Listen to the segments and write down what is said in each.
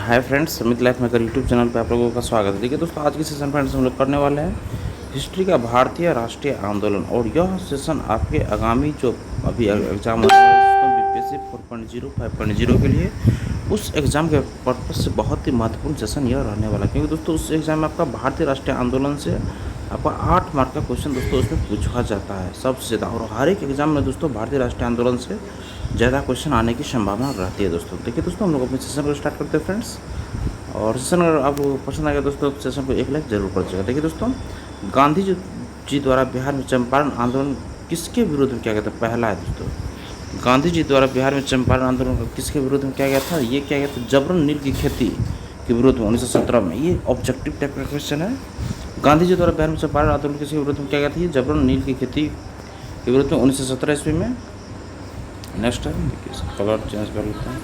Hi friends, समित life maker YouTube channel पे आप लोगों का स्वागत है। देखिए दोस्तों, आज की सेशन फ्रेंड्स हम लोग करने वाले हैं हिस्ट्री का भारतीय राष्ट्रीय आंदोलन। और यह सेशन आपके आगामी जो अभी एग्जाम होने वाला है दोस्तों, बीपीएससी 4.0 5.0 के लिए, उस एग्ज़ाम के पर्पज़ से बहुत ही महत्वपूर्ण सेशन यह रहने वाला है। क्योंकि दोस्तों उस एग्ज़ाम में आपका भारतीय राष्ट्रीय आंदोलन से आपका 8 मार्क का क्वेश्चन दोस्तों उसमें पूछा जाता है सबसे ज़्यादा। और हर एक एग्ज़ाम में दोस्तों भारतीय राष्ट्रीय आंदोलन से ज़्यादा क्वेश्चन आने की संभावना रहती है दोस्तों। देखिए दोस्तों, हम लोग अपने सेशन को स्टार्ट करते हैं फ्रेंड्स। और सेशन अगर आपको पसंद आ गया दोस्तों, सेशन को 1 लाइक जरूर कर दीजिएगा। देखिए दोस्तों, गांधी जी द्वारा बिहार में चंपारण आंदोलन किसके विरोध में किया गया था? पहला है दोस्तों, गांधी जी द्वारा बिहार में चंपारण आंदोलन किसके विरोध में किया गया था? ये किया गया था जबरन नील की खेती के विरोध में 1917 में। ये ऑब्जेक्टिव टाइप का क्वेश्चन है। गांधी जी द्वारा बिहार में चंपारण आंदोलन किसके विरोध में किया गया था? ये जबरन नील की खेती के विरोध में 1917 ईस्वी में। नेक्स्ट है, देखिए इसका कलर चेंज कर लेते हैं।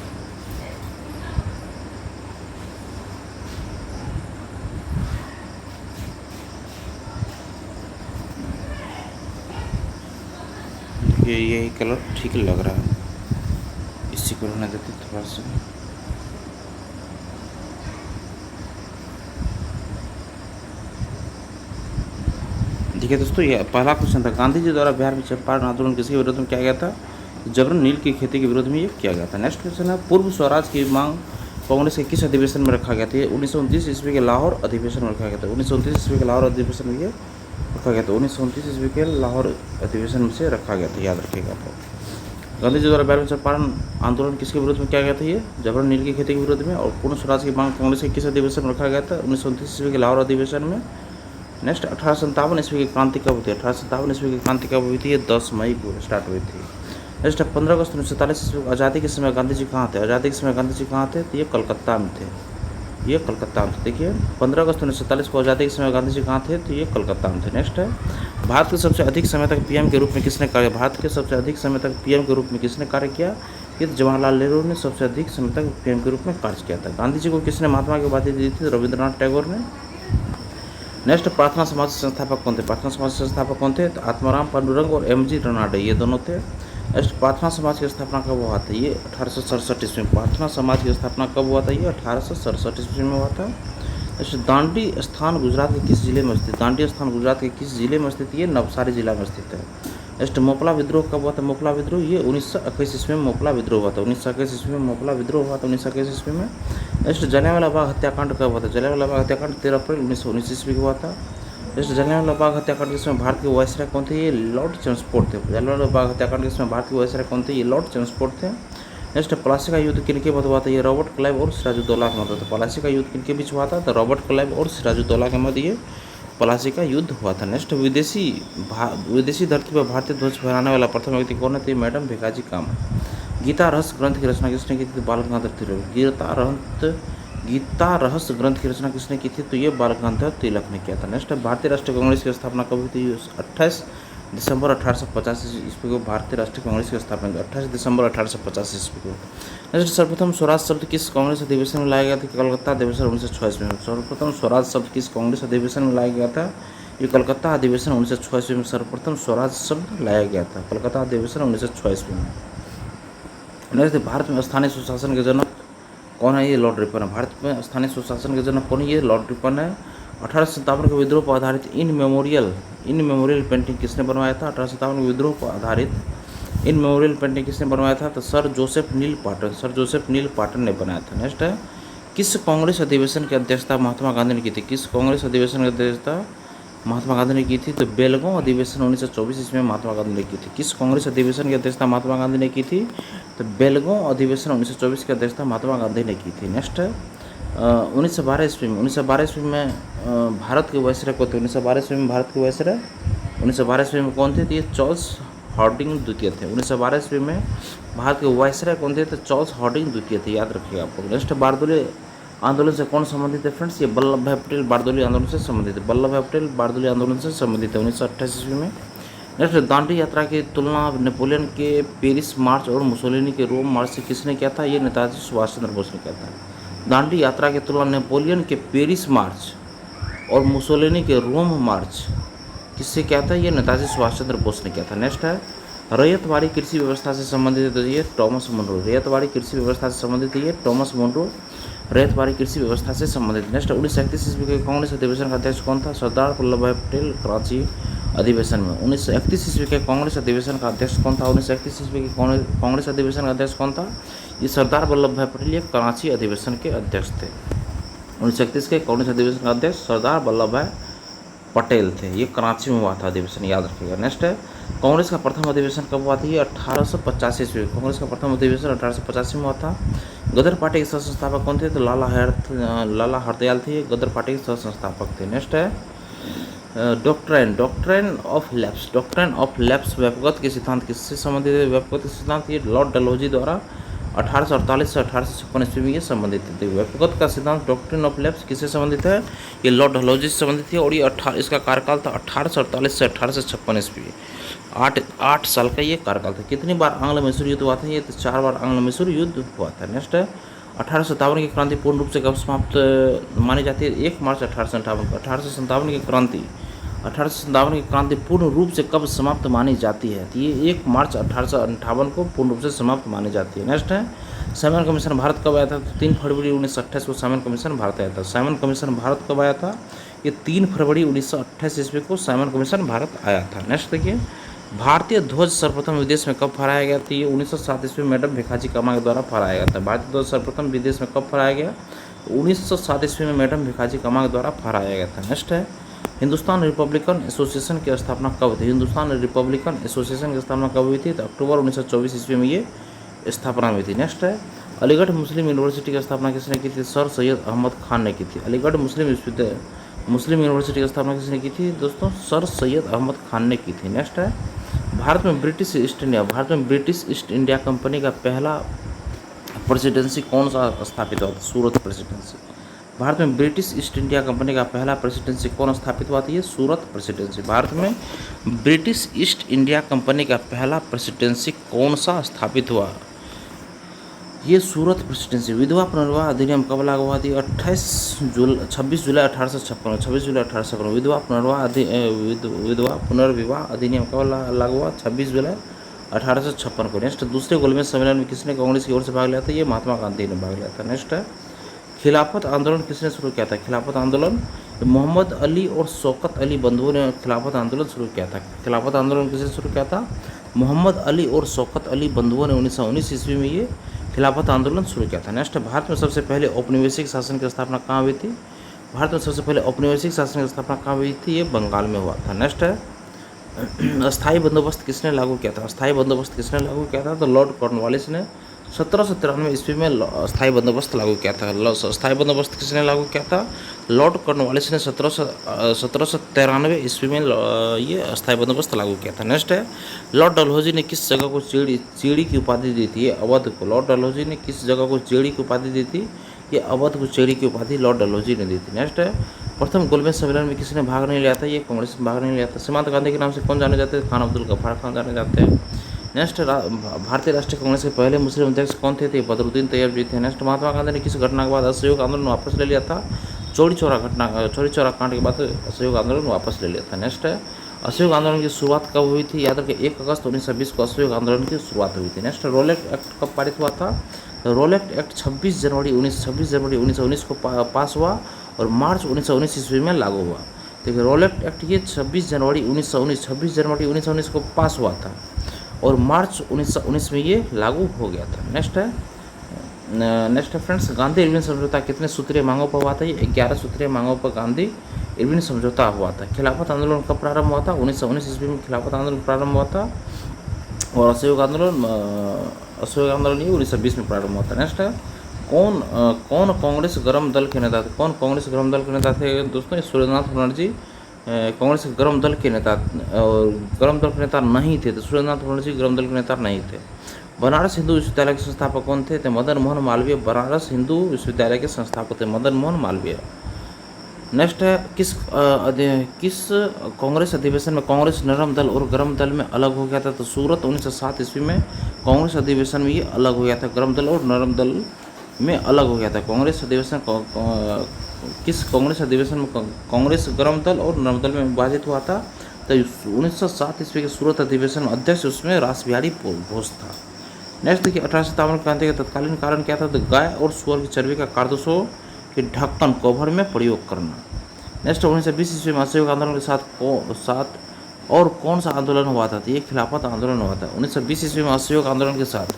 यही कलर ठीक लग रहा है, इसी को रहने देते थोड़ा सा। देखिए दोस्तों, ये पहला क्वेश्चन था, गांधी जी द्वारा बिहार में चंपारण आंदोलन किसके विरोध में किया गया था? जबरन नील की खेती के विरोध में ये किया गया था। नेक्स्ट क्वेश्चन है, पूर्व स्वराज की मांग कांग्रेस के किस अधिवेशन में रखा गया था? 1929 ईस्वी के लाहौर अधिवेशन में रखा गया था। 1929 ईस्वी के लाहौर अधिवेशन में ये रखा गया था। 1929 ईस्वी के लाहौर अधिवेशन में से रखा गया था, याद रखिएगा आप। गांधी जी द्वारा बिहार में चंपारण आंदोलन किसके विरोध में किया गया था? ये जबरन नील की खेती के विरोध में। और पूर्ण स्वराज की मांग कांग्रेस के किस अधिवेशन में रखा गया था? 1929 ईस्वी के लाहौर अधिवेशन में। नेक्स्ट, 1857 ईस्वी की क्रांति कब हुई थी? 1857 ईस्वी की क्रांति कब हुई थी? ये 10 मई को स्टार्ट हुई थी। नेक्स्ट, 15 अगस्त 1947 ईस्वी को आज़ादी के समय गांधी जी कहाँ थे? आज़ादी के समय गांधी जी कहाँ थे? तो ये कलकत्ता में थे। ये कलकत्ता में थे। देखिए, 15 अगस्त 1947 को आज़ादी के समय गांधी जी कहाँ थे? तो ये कलकत्ता में थे। नेक्स्ट है, भारत के सबसे अधिक समय तक पीएम के रूप में किसने कार्य? भारत के सबसे अधिक समय तक पीएम के रूप में किसने कार्य किया? ये तो जवाहरलाल नेहरू ने सबसे अधिक समय तक पीएम के रूप में कार्य किया था। गांधी जी को किसने महात्मा की उपाधि दी थी? रविंद्रनाथ टैगोर ने। नेक्स्ट, प्रार्थना समाज के संस्थापक कौन थे? प्रार्थना समाज के संस्थापक कौन थे? तो आत्माराम पांडुरंग और एमजी रनाडे, ये दोनों थे। नेक्स्ट, प्रार्थना समाज की स्थापना कब हुआ था? ये 1867 ईस्वी में। प्रार्थना समाज की स्थापना कब हुआ था? ये 1867 ईस्वी में हुआ था। नेक्स्ट, दांडी स्थान गुजरात के किस जिले में स्थित? दांडी स्थान गुजरात के किस जिले में स्थित? ये नवसारी जिला में स्थित है। नेक्स्ट, मोपला विद्रोह कब हुआ था? मोपला विद्रोह ये 1921 ईस्वी में मोपला विद्रोह हुआ था। 1921 ईस्वी में मोपला विद्रोह हुआ था, 1921 ईस्वी में। नेक्स्ट, जलियांवाला बाग हत्याकांड कब हुआ था? जलियांवाला बाग हत्याकांड 13 अप्रैल 1919 ईस्वी को हुआ था। नेक्स्ट, जलियांवाला बाग हत्याकांड के समय भारत के वायसराय कौन थे? ये लॉर्ड चेम्सफोर्ड थे। जलियांवाला बाग हत्याकांड के समय भारत के वायसराय कौन थे? ये लॉर्ड चेम्सफोर्ड थे। नेक्स्ट, प्लासी का युद्ध किनके मध्य हुआ था? ये रॉबर्ट क्लाइव और सिराजुद्दौला के मध्य था। प्लासी का युद्ध किनके बीच हुआ था? तो रॉबर्ट क्लाइव और सिराजुद्दौला के मध्य ये प्लासी का युद्ध हुआ था। नेक्स्ट, विदेशी धरती पर भारतीय ध्वज फहराने वाला प्रथम व्यक्ति कौन है? तो मैडम भिकाजी कामा। गीता रहस्य ग्रंथ की रचना किसने की थी? बाल गंगाधर तिलक। गीता रहस्य ग्रंथ की रचना किसने की थी? तो ये बाल गंगाधर तिलक ने किया था। नेक्स्ट, भारतीय राष्ट्रीय कांग्रेस की स्थापना कब हुई थी? 28 दिसंबर 1850 ईस्वी को भारतीय राष्ट्रीय कांग्रेस की स्थापना की। 28 दिसंबर 1850 ईस्वी को। नेक्स्ट, सर्वप्रथम स्वराज शब्द किस कांग्रेस अधिवेशन में लाया गया था? कलकत्ता अधिवेशन 1906 में। सर्वप्रथम स्वराज शब्द किस कांग्रेस अधिवेशन में लाया गया था? ये कलकत्ता अधिवेशन 1906 ईस्वी में सर्वप्रथम स्वराज शब्द लाया गया था। कलकत्ता अधिवेशन 1906 ईस्वी में। नेक्स्ट, भारत में स्थानीय सुशासन के जनक कौन है? ये लॉर्ड रिपन है। भारत में स्थानीय सुशासन के जनक कौन है? ये लॉर्ड रिपन है। 1857 के विद्रोह पर आधारित इन मेमोरियल पेंटिंग किसने बनवाया था? 1857 के विद्रोह पर आधारित इन मेमोरियल पेंटिंग किसने बनवाया था? तो सर जोसेफ नील पाटन ने बनाया था। नेक्स्ट है, किस कांग्रेस अधिवेशन की अध्यक्षता महात्मा गांधी ने की थी? किस कांग्रेस अधिवेशन की अध्यक्षता महात्मा गांधी ने की थी? तो बेलगांव अधिवेशन 1924 ईस्वी में महात्मा गांधी ने की थी। किस कांग्रेस अधिवेशन की अध्यक्षता महात्मा गांधी ने की थी? तो बेलगांव अधिवेशन 1924 की अध्यक्षता महात्मा गांधी ने की थी। नेक्स्ट है, 1912 ईस्वी में भारत के वायसराय कौन थे? 1912 ईस्वी में भारत के वायसराय 1912 ईस्वी में कौन थे? तो ये चार्ल्स हार्डिंग द्वितीय थे। 1912 ईस्वी में भारत के वायसराय कौन थे? तो चार्ल्स हार्डिंग द्वितीय थे, याद रखिएगा आप लोग। नेक्स्ट, बारदोली आंदोलन से कौन संबंधित है फ्रेंड्स? ये वल्लभ भाई पटेल बारदोली आंदोलन से संबंधित है। वल्लभ भाई पटेल बारदोली आंदोलन से संबंधित है 1928 ईस्वी में। नेक्स्ट, दांडी यात्रा की तुलना नेपोलियन के पेरिस मार्च और मुसोलिनी के रोम मार्च से किसने किया था? ये नेताजी सुभाष चंद्र बोस ने किया था। दांडी यात्रा की तुलना नेपोलियन के पेरिस मार्च और मुसोलिनी के रोम मार्च किससे किया था? ये नेताजी सुभाष चंद्र बोस ने किया था। नेक्स्ट है, रैयतवाड़ी कृषि व्यवस्था से संबंधित है, तो ये टॉमस मुनरो। रैयतवाड़ी कृषि व्यवस्था से संबंधित है ये टॉमस मुनरो। रैयतवाड़ी कृषि व्यवस्था से संबंधित। नेक्स्ट 1931 ईस्वी के कांग्रेस अधिवेशन का अध्यक्ष कौन था? सरदार वल्लभ भाई पटेल, कराची अधिवेशन में। 1931 ईस्वी के कांग्रेस अधिवेशन का अध्यक्ष कौन था? 1931 ईस्वी के कांग्रेस अधिवेशन का अध्यक्ष कौन था? ये सरदार वल्लभ भाई पटेल, ये कराची अधिवेशन के अध्यक्ष थे। 1931 के कांग्रेस अधिवेशन का अध्यक्ष सरदार वल्लभ भाई पटेल थे। ये कराची में हुआ था अधिवेशन, याद रखिएगा। नेक्स्ट है कांग्रेस का प्रथम अधिवेशन कब हुआ था? ये 1885 ईस्वी। कांग्रेस का प्रथम अधिवेशन 1885 में हुआ था। गदर पार्टी के सह संस्थापक कौन थे? तो लाला हरदयाल थे, गदर पार्टी के सह संस्थापक थे। नेक्स्ट है डॉक्ट्राइन ऑफ लैप्स व्यापकत्व के सिद्धांत किससे संबंधित है? व्यापकत्व के सिद्धांत ये लॉर्ड डलहौजी द्वारा 1848 से 1856 ईस्वी में ये संबंधित है। व्यापकत्व का सिद्धांत डॉक्ट्रिन ऑफ लैप्स किससे संबंधित है? ये लॉर्ड डलहौजी से संबंधित है और ये इसका कार्यकाल था 1848 से 1856 ईस्वी। 8 साल का ये कार्यकाल था। कितनी बार आंग्ल मैसूर युद्ध हुआ था? ये तो 4 बार आंग्ल मैसूर युद्ध हुआ था। नेक्स्ट है 1857 की क्रांति पूर्ण रूप से कब समाप्त मानी जाती है? 1 मार्च 1857 को। 1857 की क्रांति पूर्ण रूप से कब समाप्त मानी जाती है? तो ये 1 मार्च 1858 को पूर्ण रूप से समाप्त मानी जाती है। नेक्स्ट है साइमन कमीशन भारत कब आया था? तो 3 फरवरी 1928 को साइमन कमीशन भारत आया था। साइमन कमीशन भारत कब आया था? ये 3 फरवरी 1928 ईस्वी को साइमन कमीशन भारत आया था। नेक्स्ट देखिए भारतीय ध्वज सर्वप्रथम विदेश में कब फहराया गया? तो ये 1907 ईस्वी में मैडम भिखाजी कामा के द्वारा फहराया गया था। भारतीय ध्वज सर्वप्रथम विदेश में कब फहराया गया? 1907 ईस्वी में मैडम भिखाजी कामा के द्वारा फहराया गया था। नेक्स्ट है हिंदुस्तान रिपब्लिकन एसोसिएशन की स्थापना कब थी? हिंदुस्तान रिपब्लिकन एसोसिएशन की स्थापना कब हुई थी? तो अक्टूबर 1924 ईस्वी में ये स्थापना हुई थी। नेक्स्ट है अलीगढ़ मुस्लिम यूनिवर्सिटी की स्थापना किसने की थी? सर सैयद अहमद खान ने की थी। अलीगढ़ मुस्लिम यूनिवर्सिटी की स्थापना किसने की थी दोस्तों? सर सैयद अहमद खान ने की थी। नेक्स्ट है भारत में ब्रिटिश ईस्ट इंडिया कंपनी का पहला प्रेसिडेंसी कौन सा स्थापित हुआ था? सूरत प्रेसिडेंसी। भारत में ब्रिटिश ईस्ट इंडिया कंपनी का पहला प्रेसिडेंसी कौन स्थापित हुआ था? ये सूरत प्रेसिडेंसी। भारत में ब्रिटिश ईस्ट इंडिया कंपनी का पहला प्रेसिडेंसी कौन सा स्थापित हुआ? ये सूरत प्रेसिडेंसी। विधवा पुनर्विवाह अधिनियम कब लागू हुआ थी? 26 जुलाई 1856। विधवा पुनर्विवाह अधिनियम कब लागू हुआ? 26 जुलाई 1856 को। नेक्स्ट दूसरे गोलमेज सम्मेलन में किसने कांग्रेस की ओर से भाग लिया था? ये महात्मा गांधी ने भाग लिया था। नेक्स्ट है खिलाफत आंदोलन किसने शुरू किया था? खिलाफत आंदोलन मोहम्मद अली और शौकत अली बंधुओं ने खिलाफत आंदोलन शुरू किया था। खिलाफत आंदोलन किसने शुरू किया था? मोहम्मद अली और शौकत अली बंधुओं ने 1919 ईस्वी में ये खिलाफत आंदोलन शुरू किया था। नेक्स्ट भारत में सबसे पहले औपनिवेशिक शासन की स्थापना कहाँ हुई थी? भारत में सबसे पहले औपनिवेशिक शासन की स्थापना कहाँ हुई थी? ये बंगाल में हुआ था। नेक्स्ट है अस्थायी बंदोबस्त किसने लागू किया था? अस्थायी बंदोबस्त किसने लागू किया था? तो लॉर्ड कॉर्नवालिस ने 1793 ईस्वी में अस्थायी बंदोबस्त लागू किया था। अस्थायी बंदोबस्त किसने लागू किया था? लॉर्ड कॉर्नवालिस ने 1793 ईस्वी में ये अस्थायी बंदोबस्त लागू किया था। नेक्स्ट है लॉर्ड डलहौजी ने किस जगह को चेड़ी की उपाधि दी थी? ये अवध को। लॉर्ड डलहौजी ने किस जगह को चेड़ी की उपाधि दी थी? ये अवध को चेड़ी की उपाधि लॉर्ड डलहौजी ने दी थी। नेक्स्ट है प्रथम गोलमेज सम्मेलन में किसने भाग नहीं लिया था? ये कांग्रेस में भाग नहीं लिया था। सीमांत गांधी के नाम से कौन जाने जाते हैं? खान अब्दुल गफ्फार खान जाने जाते हैं। नेक्स्ट भारतीय राष्ट्रीय कांग्रेस के पहले मुस्लिम अध्यक्ष कौन थे? तो बदरुद्दीन तैयब जी थे। नेक्स्ट महात्मा गांधी ने किस घटना के बाद असहयोग आंदोलन वापस ले लिया था? चौरी चौरा कांड के बाद असहयोग आंदोलन वापस ले लिया था। नेक्स्ट है असहयोग आंदोलन की शुरुआत कब हुई थी? याद रखिए 1 अगस्त 1920 को असहयोग आंदोलन की शुरुआत हुई थी। नेक्स्ट रोलेट एक्ट कब पारित हुआ था? रोलेट एक्ट 26 जनवरी 1919 को पास हुआ और मार्च 1919 ईस्वी में लागू हुआ। देखिए रोलेट एक्ट ये 26 जनवरी 1919 को पास हुआ था और मार्च 1919 में ये लागू हो गया था। नेक्स्ट है फ्रेंड्स गांधी इरविन समझौता कितने सूत्रीय मांगों पर हुआ था? ये 11 सूत्रीय मांगों पर गांधी इरविन समझौता हुआ था। खिलाफत आंदोलन कब प्रारंभ हुआ था? 1919 ईस्वी में खिलाफत आंदोलन प्रारंभ हुआ था और असहयोग आंदोलन ये 1920 में प्रारंभ हुआ था। नेक्स्ट है कौन कांग्रेस गरम दल के नेता थे? कौन कांग्रेस गरम दल के नेता थे दोस्तों? सुरेंद्रनाथ बनर्जी कांग्रेस के गरम दल के नेता और गरम दल के नेता नहीं थे। तो सुरेंद्रनाथ बनर्जी गरम दल के नेता नहीं थे। बनारस हिंदू विश्वविद्यालय के संस्थापक कौन थे? तो मदन मोहन मालवीय बनारस हिंदू विश्वविद्यालय के संस्थापक थे मदन मोहन मालवीय। नेक्स्ट है किस कांग्रेस अधिवेशन में कांग्रेस नरम दल और गरम दल में अलग हो गया था? तो सूरत 1907 ईस्वी में कांग्रेस अधिवेशन में ये अलग हो गया था। गरम दल और नरम दल में अलग हो गया था। कांग्रेस अधिवेशन किस कांग्रेस अधिवेशन में कांग्रेस गरम दल और नरम दल में विभाजित हुआ था? तो 1907 ईस्वी के सूरत अधिवेशन में अध्यक्ष उसमें रास बिहारी घोष था। नेक्स्ट देखिए 1857 क्रांति का तत्कालीन कारण क्या था, तो गाय और सुअर की चर्बी का कारतूसों के ढक्कन कवर में प्रयोग करना। नेक्स्ट 1920 ईस्वी में असहयोग आंदोलन के साथ और कौन सा आंदोलन हुआ था, तो ये खिलाफत आंदोलन हुआ था 1920 ईस्वी में असहयोग आंदोलन के साथ।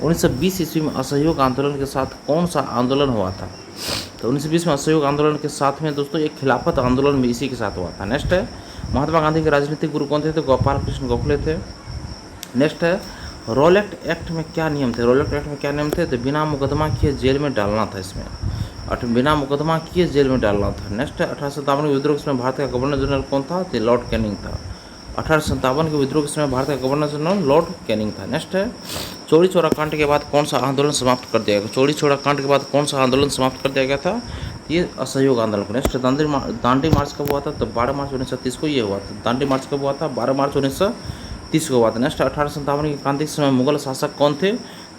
1920 ईस्वी में असहयोग आंदोलन के साथ कौन सा आंदोलन हुआ था, तो 1920 में असहयोग आंदोलन के साथ में दोस्तों एक खिलाफत आंदोलन भी इसी के साथ हुआ था। नेक्स्ट है महात्मा गांधी के राजनीतिक गुरु कौन थे, तो गोपाल कृष्ण गोखले थे। नेक्स्ट है रॉलेट एक्ट में क्या नियम थे, रॉलेट एक्ट में क्या नियम थे, तो बिना मुकदमा किए जेल में डालना था इसमें, बिना मुकदमा किए जेल में डालना था। नेक्स्ट है 1857 के विद्रोह के समय भारत का गवर्नर जनरल कौन था, तो लॉर्ड कैनिंग था। 1857 के विद्रोह के समय भारत का गवर्नर जनरल लॉर्ड कैनिंग था। नेक्स्ट है चौरी चौरा कांड के बाद कौन सा आंदोलन समाप्त कर दिया गया, चौरी चौरा कांड के बाद कौन सा आंदोलन समाप्त कर दिया गया था, ये असहयोग आंदोलन। नेक्स्ट दांडी मार्च कब हुआ था, तो 12 मार्च 1930 को ये हुआ था। दांडी मार्च कब हुआ था, 12 मार्च 1930 को हुआ था। नेक्स्ट 1857 की क्रांति के समय मुगल शासक कौन थे,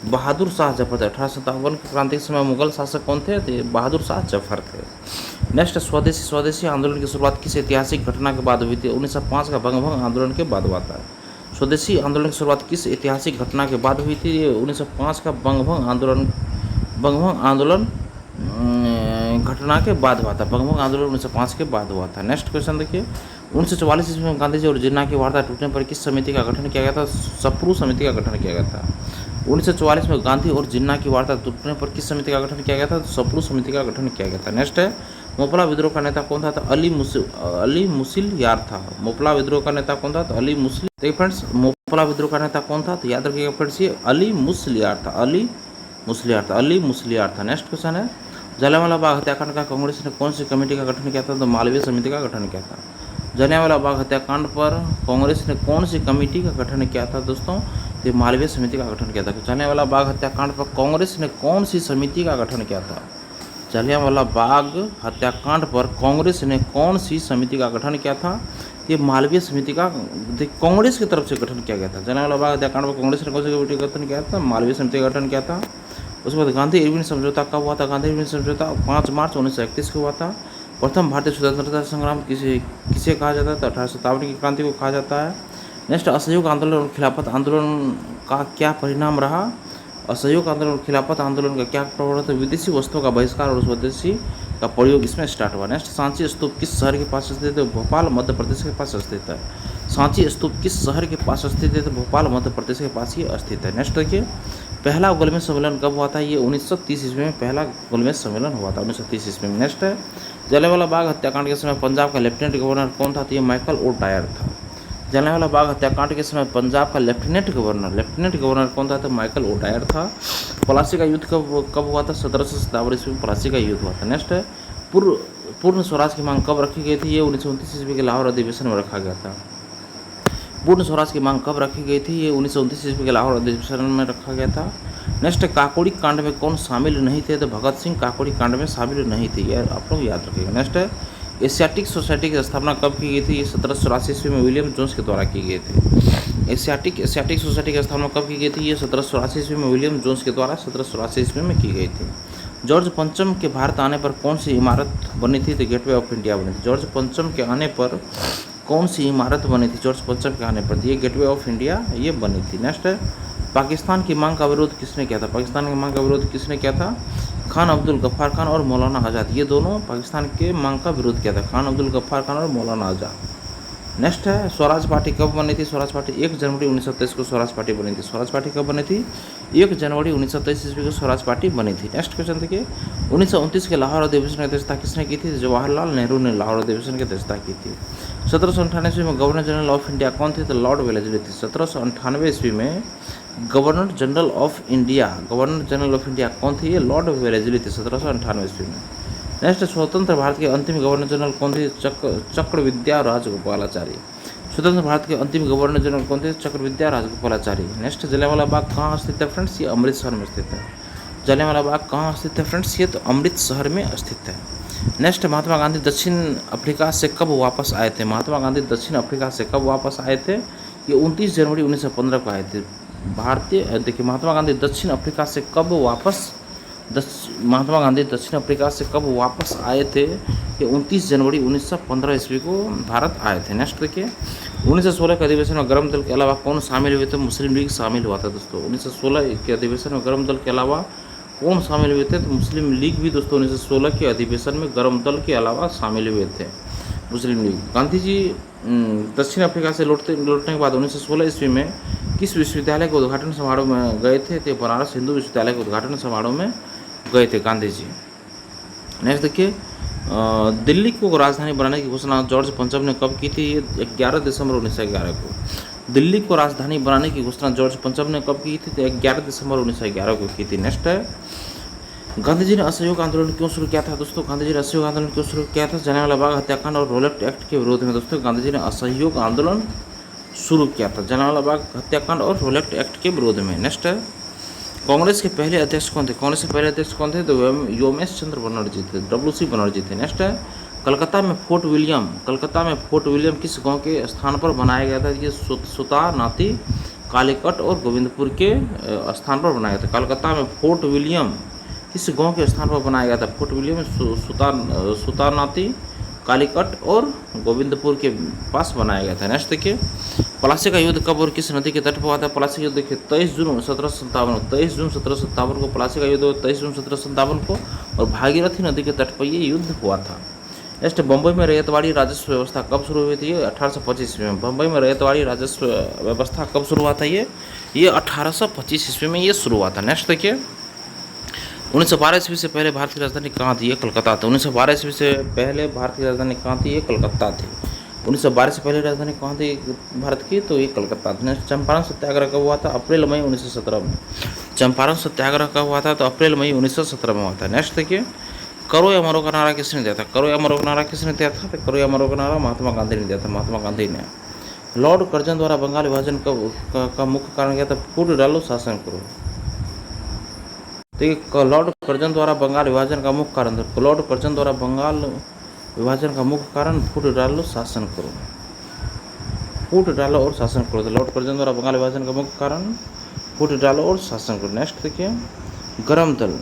बहादुर शाह जफर थे। 1857 की क्रांति के समय मुगल शासक कौन थे, तो बहादुर शाह जफर थे। नेक्स्ट स्वदेशी आंदोलन की शुरुआत किस ऐतिहासिक घटना के बाद हुई थी, 1905 का बंगभंग आंदोलन के बाद हुआ था। स्वदेशी आंदोलन की शुरुआत किस ऐतिहासिक घटना के बाद हुई थी, 1905 का बंगभंग आंदोलन घटना के बाद हुआ था। बंगभंग आंदोलन 1905 के बाद हुआ था। नेक्स्ट क्वेश्चन देखिए 1944 ईस्वी में गांधी जी और जिन्ना की वार्ता टूटने पर किस समिति का गठन किया गया था, सप्रू समिति का गठन किया गया था। 1944 में गांधी और जिन्ना की वार्ता टूटने पर किस समिति का गठन किया गया था, सप्रू समिति का गठन किया गया था। नेक्स्ट है मोपला विद्रोह का नेता कौन था, तो अली मुसिल यार था। मोपला विद्रोह का नेता कौन था, तो अली मुस्लिम। देखिए फ्रेंड्स मोपला विद्रोह का नेता कौन था, तो याद रखिएगा फ्रेंड्स ये अली मुस्लियार था, अली मुस्लियार था। नेक्स्ट क्वेश्चन है जलियांवाला बाग हत्याकांड का कांग्रेस ने कौन सी कमेटी का गठन किया था, तो मालवीय समिति का गठन किया था। जलियांवाला बाग हत्याकांड पर कांग्रेस ने कौन सी कमेटी का गठन किया था दोस्तों, तो मालवीय समिति का गठन किया था। जलियांवाला बाग हत्याकांड पर कांग्रेस ने कौन सी समिति का गठन किया था, जलियांवाला बाग हत्याकांड पर कांग्रेस ने कौन सी समिति का गठन किया था, ये मालवीय समिति का कांग्रेस की तरफ से गठन किया गया था। जलियांवाला बाग हत्याकांड पर कांग्रेस ने कौन सी कमेटी का गठन किया था, मालवीय समिति का गठन किया था। उसके बाद गांधी इरविन समझौता कब हुआ था, गांधी इरविन समझौता 5 मार्च 1931 को हुआ था। प्रथम भारतीय स्वतंत्रता संग्राम किसे कहा जाता है, तो 1857 की क्रांति को कहा जाता है। नेक्स्ट असहयोग आंदोलन और खिलाफत आंदोलन का क्या परिणाम रहा, असहयोग आंदोलन और खिलाफत आंदोलन का क्या प्रभाव था, विदेशी वस्तुओं का बहिष्कार और स्वदेशी का प्रयोग इसमें स्टार्ट हुआ। नेक्स्ट सांची स्तूप किस शहर के पास स्थित है, भोपाल मध्य प्रदेश के पास स्थित है। सांची स्तूप किस शहर के पास स्थित है, तो भोपाल मध्य प्रदेश के पास ही स्थित है। नेक्स्ट देखिए पहला गोलमेज सम्मेलन कब हुआ था, ये 1930 ईस्वी में पहला गोलमेज सम्मेलन हुआ था 1930 ईस्वी में। नेक्स्ट है जलियांवाला बाग हत्याकांड के समय पंजाब का लेफ्टिनेंट गवर्नर कौन था, तो ये माइकल ओ डायर था। जलियांवाला बाग हत्याकांड के समय पंजाब का लेफ्टिनेंट गवर्नर कौन था, तो माइकल ओ डायर था। प्लासी का युद्ध कब हुआ था, 1757 ईस्वी में प्लासी का युद्ध हुआ था। नेक्स्ट है पूर्ण स्वराज की मांग कब रखी गई थी, ये 1929 ईस्वी के लाहौर अधिवेशन में रखा गया था। पूर्ण स्वराज की मांग कब रखी गई थी, ये 1929 ईस्वी के लाहौर अधिवेशन में रखा गया था। नेक्स्ट काकोड़ी कांड में कौन शामिल नहीं थे, तो भगत सिंह काकोड़ी कांड में शामिल नहीं थे, यह आप लोग याद रखिएगा। नेक्स्ट है एशियाटिक सोसाइटी की स्थापना कब की गई थी, ये 1784 ईस्वी में विलियम जोन्स के द्वारा की गई थी। एशियाटिक सोसाइटी की स्थापना कब की गई थी, ये 1784 ईस्वी में विलियम जोन्स के द्वारा 1784 ईस्वी में की गई थी। जॉर्ज पंचम के भारत आने पर कौन सी इमारत बनी थी, तो गेटवे ऑफ इंडिया बनी थी। जॉर्ज पंचम के आने पर कौन सी इमारत बनी थी, जॉर्ज पंचम के आने पर, ये गेटवे ऑफ इंडिया ये बनी थी। नेक्स्ट है पाकिस्तान की मांग का विरोध किसने किया था, पाकिस्तान की मांग का विरोध किसने किया था, खान अब्दुल गफ्फार खान और मौलाना आज़ाद, ये दोनों पाकिस्तान के मांग का विरोध किया था, खान अब्दुल गफ्फार खान और मौलाना आज़ाद। नेक्स्ट है स्वराज पार्टी कब बनी थी, स्वराज पार्टी 1 जनवरी 1923 को स्वराज पार्टी बनी थी। स्वराज पार्टी कब बनी थी, 1 जनवरी 1923 ईस्वी को स्वराज पार्टी बनी थी। नेक्स्ट क्वेश्चन देखिए 1929 के लाहौर अधिवेशन की अध्यक्षता किसने की थी, जवाहरलाल नेहरू ने लाहौर अधिवेशन की अध्यक्षता की थी। 1798 ईस्वी में गवर्नर जनरल ऑफ इंडिया कौन थे, तो लॉर्ड वेलेस्ली थे। 1798 ईस्वी में गवर्नर जनरल ऑफ इंडिया कौन थे, ये लॉर्ड वेलेस्ली थे 1798 ईस्वी में। नेक्स्ट स्वतंत्र भारत के अंतिम गवर्नर जनरल कौन थे, चक्रविद्या राजगोपालाचारी। स्वतंत्र भारत के अंतिम गवर्नर जनरल कौन थे, चक्रविद्या राजगोपालाचारी। नेक्स्ट जलियांवाला बाग कहाँ स्थित है फ्रेंड्स, ये अमृतसर में स्थित है। जलियांवाला बाग कहाँ स्थित है फ्रेंड्स, ये तो अमृतसर में स्थित है। नेक्स्ट महात्मा गांधी दक्षिण अफ्रीका से कब वापस आए थे, महात्मा गांधी दक्षिण अफ्रीका से कब वापस आए थे, ये 29 जनवरी 1915 को आए थे। देखिए महात्मा गांधी दक्षिण अफ्रीका से कब वापस महात्मा गांधी दक्षिण अफ्रीका से कब वापस आए थे? ये 29 जनवरी 1915 ईस्वी को भारत आए थे। नेक्स्ट देखिए, 1916 के अधिवेशन में गरम दल के अलावा कौन शामिल हुए थे? मुस्लिम लीग शामिल हुआ था दोस्तों। 1916 के अधिवेशन में गरम दल के अलावा कौन शामिल हुए थे? तो मुस्लिम लीग भी दोस्तों 1916 के अधिवेशन में गरम दल के अलावा शामिल हुए थे, मुस्लिम लीग। गांधी जी दक्षिण अफ्रीका से लौटने के बाद 1916 ईस्वी में किस विश्वविद्यालय के उद्घाटन समारोह में गए थे? तो बनारस हिंदू विश्वविद्यालय के उद्घाटन समारोह में गए थे गांधी जी। नेक्स्ट देखिए, दिल्ली को राजधानी बनाने की घोषणा जॉर्ज पंचम ने कब की थी? 11 दिसंबर 1911 को। दिल्ली को राजधानी बनाने की घोषणा जॉर्ज पंचम ने कब की थी? तो 11 दिसंबर 1911 को की थी। नेक्स्ट है, गांधी जी ने असहयोग आंदोलन क्यों शुरू किया था? दोस्तों गांधी जी ने असहयोग आंदोलन क्यों शुरू किया था? जलियांवाला बाग हत्याकांड और रोलेट एक्ट के विरोध में दोस्तों गांधी जी ने असहयोग आंदोलन शुरू किया था, जलियांवाला बाग हत्याकांड और रोलेट एक्ट के विरोध में। नेक्स्ट है, कांग्रेस के पहले अध्यक्ष कौन थे? कांग्रेस के पहले अध्यक्ष कौन थे? तो योमेश चंद्र बनर्जी थे, WC बनर्जी थे। नेक्स्ट है, कलकत्ता में फोर्ट विलियम किस गांव के स्थान पर बनाया गया था? ये सुता, नाती, कालीकट और गोविंदपुर के स्थान पर बनाया गया था। कलकत्ता में फोर्ट विलियम किस गांव के स्थान पर बनाया गया था? फोर्ट विलियम सुतानाती, कालीकट और गोविंदपुर के पास बनाया गया था। नेक्स्ट देखिए, प्लासी का युद्ध कब और किस नदी के तट पर हुआ था? प्लासी का युद्ध देखिए 23 जून 1757 को प्लासी का युद्ध 23 जून 1757 को, और भागीरथी नदी के तट पर ये युद्ध हुआ था। नेक्स्ट, बम्बई में रैयतवाड़ी राजस्व व्यवस्था कब शुरू हुई थी? 1825 ईस्वी में। बम्बई में रैयतवाड़ी राजस्व व्यवस्था कब शुरू हुआ था? ये 1825 ईस्वी में ये शुरू हुआ था। नेक्स्ट देखिए, 1912 ईस्वी से पहले भारत की राजधानी कहाँ थी? ये कलकत्ता थी। 1912 ईस्वी से पहले भारत की राजधानी कहाँ थी? ये कलकत्ता थी। 1912 से पहले राजधानी कहाँ थी भारत की? तो ये कलकत्ता थी। चंपारण सत्याग्रह कब हुआ था? अप्रैल मई 1917 में। चंपारण सत्याग्रह कब हुआ था? तो अप्रैल मई 1917 में हुआ था। नेक्स्ट देखिए, करो या मरो का नारा किसने दिया था? करो या मरो का नारा किसने दिया था? तो करो या मरो का नारा महात्मा गांधी ने दिया था, महात्मा गांधी ने। लॉर्ड कर्जन द्वारा बंगाल विभाजन का मुख्य कारण क्या था? फूट डालो शासन करो। तो ये लॉर्ड कर्जन द्वारा बंगाल विभाजन का मुख्य कारण था। लॉर्ड कर्जन द्वारा बंगाल विभाजन का मुख्य कारण फूट डालो शासन करो, फूट डालो और शासन करो। तो लॉर्ड कर्जन द्वारा बंगाल विभाजन का मुख्य कारण फूट डालो और शासन करो। नेक्स्ट देखिए, गरम दल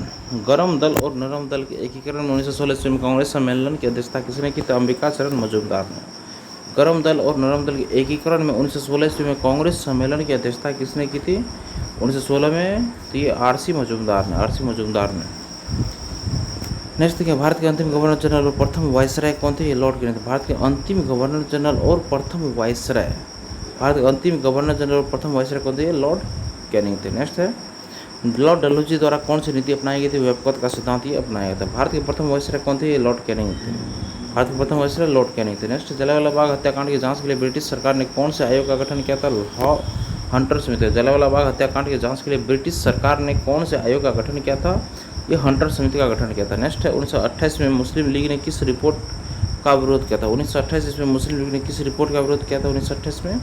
और नरम दल के एकीकरण में 1916 ईस्वी में कांग्रेस सम्मेलन की अध्यक्षता किसने की? तो अंबिका चरण मजूमदार ने। गरम दल और नरम दल के एकीकरण में 1916 ईस्वी में कांग्रेस सम्मेलन की अध्यक्षता किसने की थी? 1916 में। तो ये RC मजूमदार ने। नेक्स्ट देखिए, भारत के अंतिम गवर्नर जनरल और प्रथम वायसराय कौन थे? ये लॉर्ड कैनिंग थे। भारत के अंतिम गवर्नर जनरल और प्रथम वायसराय कौन थे? ये लॉर्ड कैनिंग थे। नेक्स्ट है, लॉर्ड डलहौजी द्वारा कौन सी नीति अपनाई गई थी? व्यापकता का सिद्धांत ये अपनाया गया था। भारत के प्रथम वायसराय कौन थे? ये लॉर्ड कैनिंग थे। भारत के प्रथम वायसराय लॉर्ड कैनिंग थे। नेक्स्ट, जलियांवाला बाग हत्याकांड की जांच के लिए ब्रिटिश सरकार ने कौन से आयोग का गठन किया था? लॉ हंटर समिति। जलियांवाला बाग हत्याकांड की जांच के लिए ब्रिटिश सरकार ने कौन से आयोग का गठन किया था? ये हंटर समिति का गठन किया था। नेक्स्ट है, 1928 में मुस्लिम लीग ने किस रिपोर्ट का विरोध किया था? 1928 में मुस्लिम लीग ने किस रिपोर्ट का विरोध किया था? 1928 में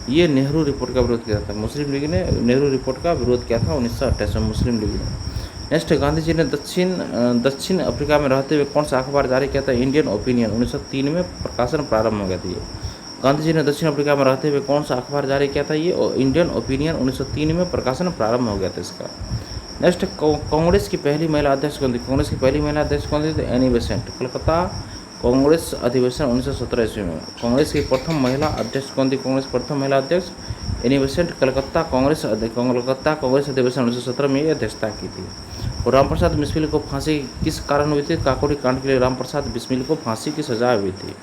ये नेहरू रिपोर्ट का विरोध किया था। मुस्लिम लीग ने नेहरू रिपोर्ट का विरोध किया था 1928 में मुस्लिम लीग ने। नेक्स्ट, गांधी जी ने दक्षिण अफ्रीका में रहते हुए कौन सा अखबार जारी किया था? Indian opinion. 1903 में प्रकाशन प्रारंभ हो गया था। ये गांधी जी ने दक्षिण अफ्रीका में रहते हुए कौन सा अखबार जारी किया था? ये इंडियन ओपिनियन। 1903 में प्रकाशन प्रारंभ हो गया था इसका। नेक्स्ट, कांग्रेस की पहली महिला अध्यक्ष कौन थी? कांग्रेस की पहली महिला अध्यक्ष कौन थी? तो एनी बेसेंट। कलकत्ता कांग्रेस अधिवेशन 1917 ईस्वी में। कांग्रेस की प्रथम महिला अध्यक्ष कौन थी? कांग्रेस प्रथम महिला अध्यक्ष एनी बेसेंट। कलकत्ता कांग्रेस अधिवेशन 1917 में ये अध्यक्षता की थी। और रामप्रसाद बिस्मिल को फांसी किस कारण हुई थी? काकोरी कांड के लिए रामप्रसाद बिस्मिल को फांसी की सजा हुई थी।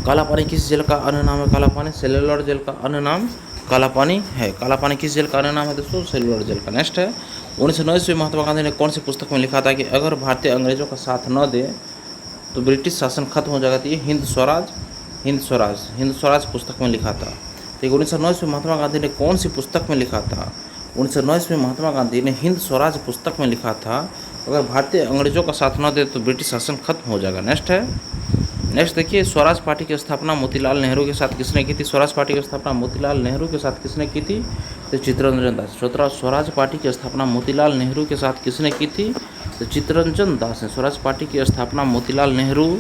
काला पानी किस जेल का अन्य नाम है? काला पानी सेल्युलर जेल का अन्य नाम काला पानी है। काला पानी किस जेल का अन्य नाम है दोस्तों? सेल्युलर जेल का। नेक्स्ट है, 1909 ईस्वी में महात्मा गांधी ने कौन सी पुस्तक में लिखा था कि अगर भारतीय अंग्रेजों का साथ न दे तो ब्रिटिश शासन खत्म हो जाएगा? तो ये हिंद स्वराज पुस्तक में लिखा था। तो 1909 ईस्वी में महात्मा गांधी ने कौन सी पुस्तक में लिखा था? 1909 ईस्वी में महात्मा गांधी ने हिंद स्वराज पुस्तक में लिखा था अगर भारतीय अंग्रेजों का साथ न दे तो ब्रिटिश शासन खत्म हो जाएगा। नेक्स्ट देखिए, स्वराज पार्टी की स्थापना मोतीलाल नेहरू के साथ किसने की थी? स्वराज पार्टी की स्थापना मोतीलाल नेहरू के साथ किसने की थी? तो चित्तरंजन दास। स्वराज पार्टी की स्थापना मोतीलाल नेहरू के साथ किसने की थी? तो चित्तरंजन दास ने। स्वराज पार्टी की स्थापना मोतीलाल नेहरू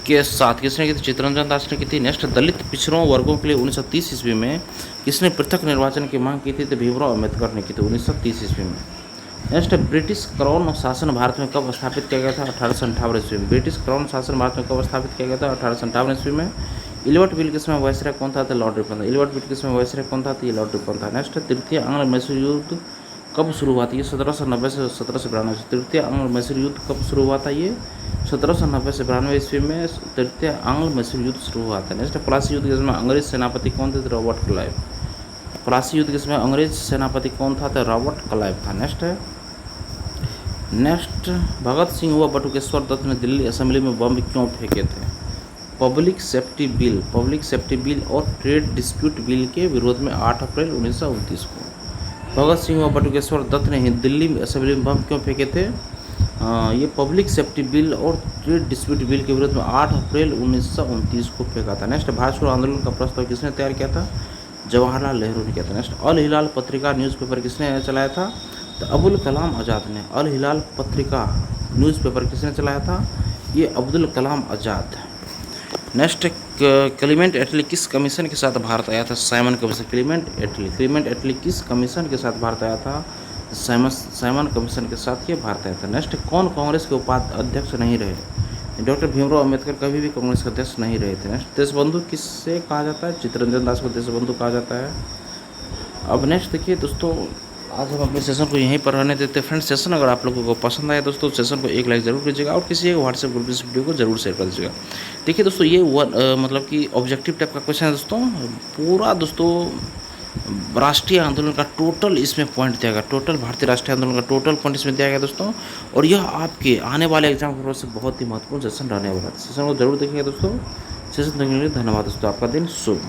के साथ किसने की थी? चित्तरंजन दास ने की थी। नेक्स्ट, दलित पिछड़ों वर्गों के लिए 1930 ईस्वी में किसने पृथक निर्वाचन की मांग की थी? तो भीमराव अम्बेडकर ने की थी 1930 ईस्वी में। नेक्स्ट है ब्रिटिश क्राउन शासन भारत में कब स्थापित किया गया था? 1858 ईस्वी में। ब्रिटिश क्राउन शासन भारत में कब स्थापित किया गया था? 1858 ईस्वी में। इलियट बिल किस में वायसराय कौन था? लॉर्ड रिपन था। इलियट बिल किस में वायसराय कौन था? ये लॉर्ड रिपन था। नेक्स्ट तृतीय आंग्ल मैसूर युद्ध कब शुरू हुआ था? ये 1790 से 1792 से। तृतीय आंग्ल मैसूर युद्ध कब शुरू हुआ था? ये 1790 से 92 ईस्वी में तृतीय आंग्ल मैसूर युद्ध शुरू हुआ था। नेक्स्ट प्लासी युद्ध जिसमें अंग्रेज सेनापति कौन थे? Robert Clive. प्लासी युद्ध जिसमें अंग्रेज सेनापति कौन था? तो रॉबर्ट क्लाइव था। नेक्स्ट भगत सिंह व बटुकेश्वर दत्त ने दिल्ली असेंबली में बम क्यों फेंके थे? पब्लिक सेफ्टी बिल और ट्रेड डिस्प्यूट बिल के विरोध में 8 अप्रैल 1929 को। भगत सिंह व बटुकेश्वर दत्त ने दिल्ली असेंबली में बम क्यों फेंके थे? ये पब्लिक सेफ्टी बिल और ट्रेड डिस्प्यूट बिल के विरोध में 8 अप्रैल 1929 को फेंका था। नेक्स्ट भारत छोड़ो आंदोलन का प्रस्ताव किसने तैयार किया था? जवाहरलाल नेहरू ने किया था। नेक्स्ट अल हिलाल पत्रिका न्यूज़पेपर किसने चलाया था? तो अबुल कलाम आज़ाद ने। अल हिलाल पत्रिका न्यूज़पेपर किसने चलाया था? ये अब्दुल कलाम आज़ाद। नेक्स्ट क्लीमेंट एटली किस कमीशन के साथ भारत आया था? Simon commission. क्लीमेंट एटली किस कमीशन के साथ भारत आया था? साइमन कमीशन के साथ ये भारत आया था। नेक्स्ट कौन कांग्रेस के उपाध्यक्ष नहीं रहे? डॉक्टर भीमराव अम्बेडकर कभी भी कांग्रेस के अध्यक्ष नहीं रहे थे। नेक्स्ट देशबंधु किससे कहा जाता है? चित्तरंजन दास को देशबंधु कहा जाता है। अब नेक्स्ट देखिए दोस्तों, आज हम अपने सेशन को यहीं पर रहने देते हैं। फ्रेंड्स सेशन अगर आप लोगों को पसंद आया दोस्तों, सेशन को एक लाइक जरूर कीजिएगा और किसी एक व्हाट्सएप ग्रुप में इस वीडियो को जरूर शेयर कर दीजिएगा। देखिए दोस्तों, ये मतलब कि ऑब्जेक्टिव टाइप का क्वेश्चन है दोस्तों। पूरा दोस्तों राष्ट्रीय आंदोलन का टोटल इसमें पॉइंट दिया गया, टोटल भारतीय राष्ट्रीय आंदोलन का टोटल पॉइंट इसमें दिया गया दोस्तों। और यह आपके आने वाले एग्जाम के से बहुत ही महत्वपूर्ण सेशन रहने वाला है। सेशन को जरूर देखिएगा दोस्तों। सेशन देखने के लिए धन्यवाद दोस्तों। आपका दिन शुभ।